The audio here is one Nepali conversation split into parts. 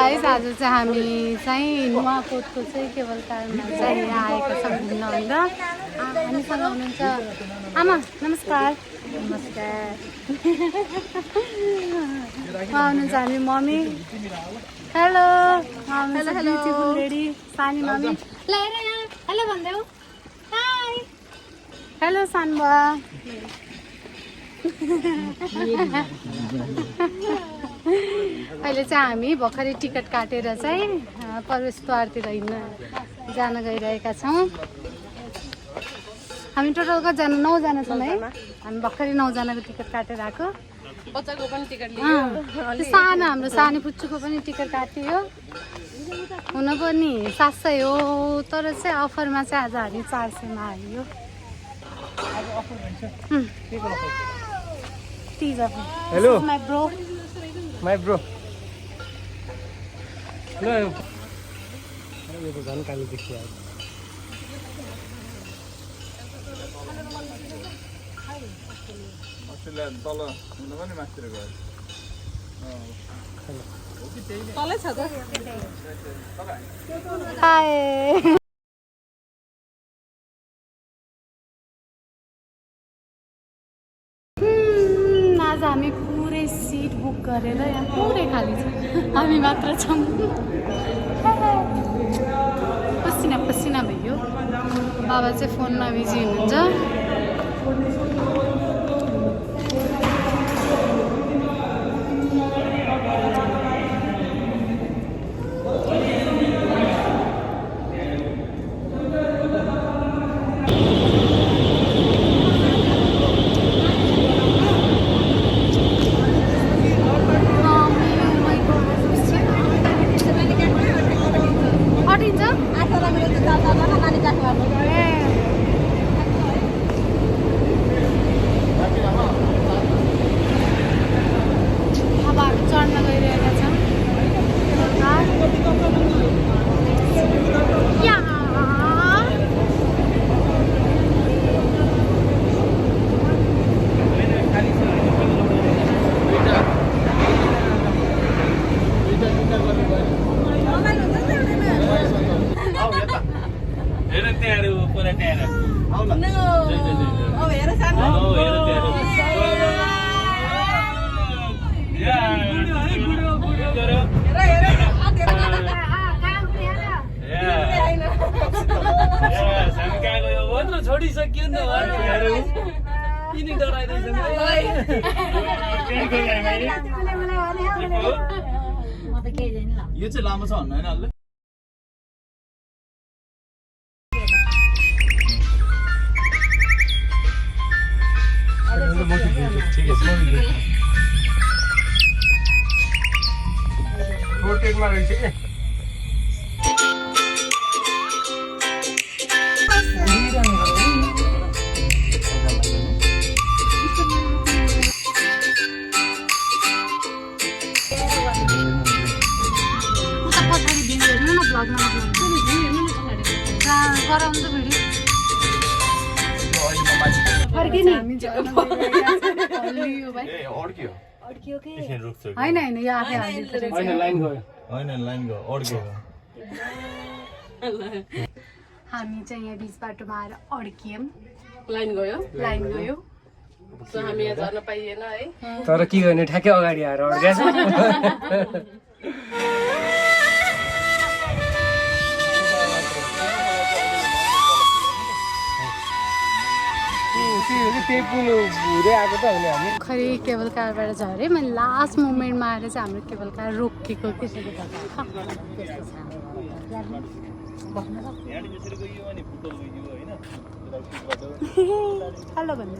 गाइस आज चाहिँ हामी चाहिँ नुवाकोटको चाहिँ केबल कारमा चाहिँ यहाँ आएका छौँ घुम्न होइन। हामीसँग हुनुहुन्छ आमा नमस्कार। नमस्कार। हुनुहुन्छ हामी mummy. Hello hello beautiful lady सानी मम्मी लिएर यहाँ हेलो भन्देऊ। हाई हेलो सानबा। अहिले चाहिँ हामी भर्खरै टिकट काटेर चाहिँ प्रवेशद्वारतिर हिँड्न जान गइरहेका छौँ। हामी टोटल कतिजना 9 जना छौँ है। हामी भर्खरै 9 जनाको टिकट काटेर आएको। बच्चाको पनि टिकट लियो। सानो हाम्रो सानो पुच्चुको पनि टिकट काटियो। हुन पनि 700 हो तर चाहिँ अफरमा चाहिँ आज हामी 400 मा आयो। Hello my bro. My bro ल यो त झन् काली देखियो। तल हुन पनि मास्तिर गयो तलै छ त। आज हामी पुरै सिट बुक गरेर यहाँ पुरै खाली छ। हामी मात्र छौँ। पसिना पसिना भयो। बाबा चाहिँ फोनमा बिजी हुनुहुन्छ। छोडिसकियो नि किन डराइरहेछ यो चाहिँ लामो छ भन्नु होइन अहिले। टेकमा रहेछ के होइन यो आफै हामी चाहिँ यहाँ बिच बाटोमा आएर अड्कियौँ। लाइन गयो। हामी यहाँ जान पाइएन है। तर के गर्ने ठ्याक्कै अगाडि आएर अड्केछ। खरै केबल कारबाट झरेँ। मैले लास्ट मोमेन्टमा आएर चाहिँ हाम्रो केबल कार रोकिएको के हेलो भन्नु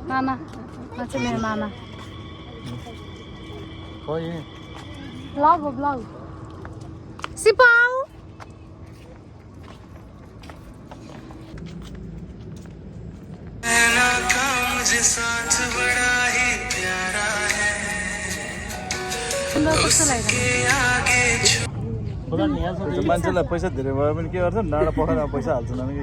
मामा म चाहिँ मेरो मामा ब्लग हो ब्लग सिपाउ कस्तो लाग्यो मान्छेलाई पैसा धेरै भयो भने के गर्छ डाँडा पोखरामा पैसा हाल्छन् अनि के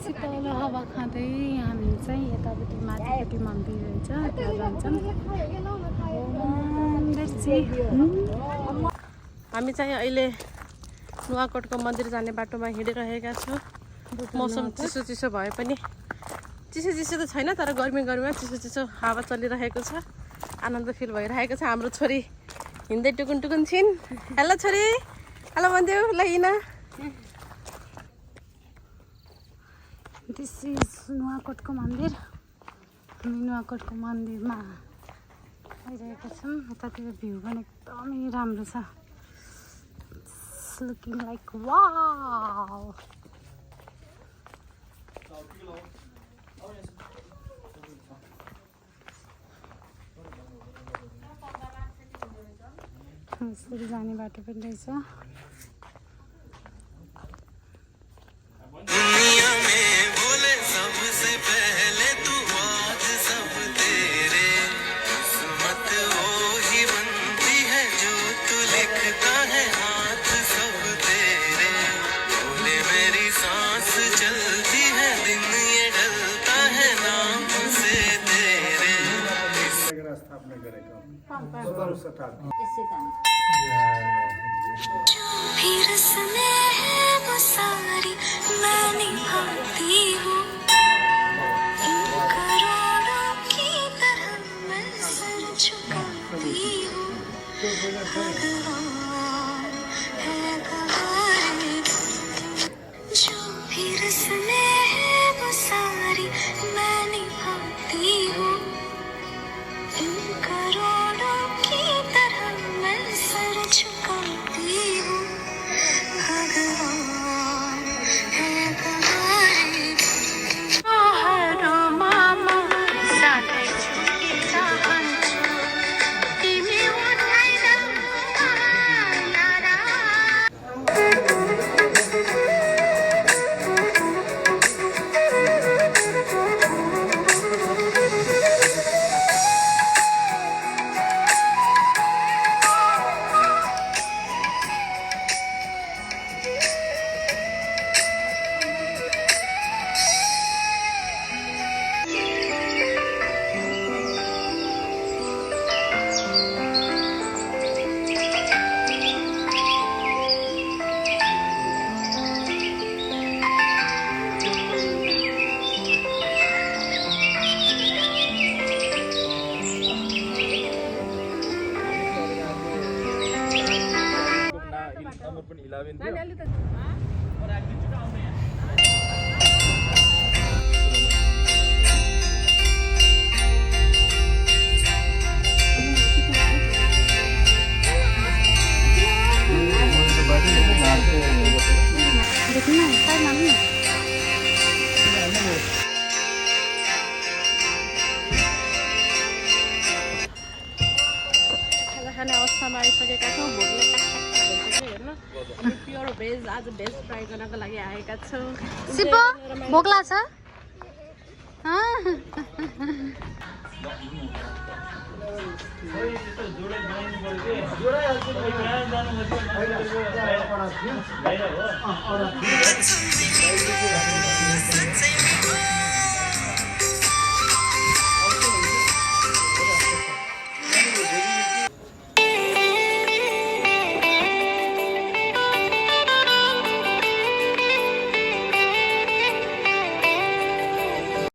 शीतल हावा खाँदै हामी चाहिँ यतापट्टि माथिपट्टि मन्दिर रहेछ त्यहाँ जान्छौँ। हामी चाहिँ अहिले नुवाकोटको मन्दिर जाने बाटोमा हिँडिरहेका छौँ। मौसम चिसो चिसो भए पनि चिसो चिसो त छैन, तर गर्मी गर्मीमा चिसो चिसो हावा चलिरहेको छ। आनन्द फिल भइरहेको छ। हाम्रो छोरी हिँड्दै टुकुन टुकुन छिन्। हेलो छोरी, हेलो भनिदेऊ ल हिँड। दिस इज नुवाकोटको मन्दिर। हामी नुवाकोटको मन्दिरमा आइरहेका छौँ। यतातिर भ्यू पनि एकदमै राम्रो छ। It's looking like wow. यसरी जाने बाटो पनि रहेछ। फिर से वो सारी मैं निभाती हूँ, करोड़ों की तरह मैं सर झुकाती हूँ। भगवान है गवाह, जो भी रस्में हैं वो सारी मैं निभाती हूँ, करोड़ों की तरह मैं सर झुकाती हूँ। भगवान है हरो मामा साथै छुटी चाहन्छु, तिमी उठाइदेऊ खाने अवस्थामा आइसकेका छौँ। भोकले भइसक्यो हेर्नु। हामी प्योर भेज आज भेज फ्राई गर्नको लागि आएका छौँ। सिपो भोक लाग्छ? है।